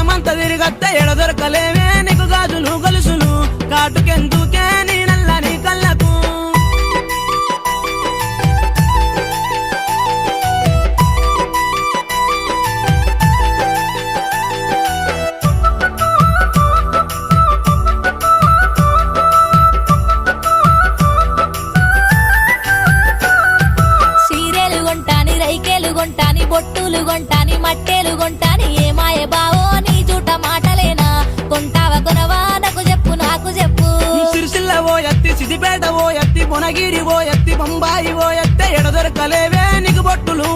దేశమంతా తిరిగత్త ఎడదొరకలేవే నీకు గాజులు గొలుసులు కాటుకెందుకే నీ నల్లని కళ్ళకు కొంటాని బొట్టులు కొంటాని మట్టెలు కొంటాని ఏమాయ బావో నీ జూట మాటలేనా కొంటావా కొనవా నాకు చెప్పు సిరిసిల్ల ఓ ఎత్తి సిద్దిపేట ఓ ఎత్తి బొనగిరి ఓ ఎత్తి బొంబాయి ఓ ఎత్తే ఎడదొరకలేవే నీకు బొట్టులు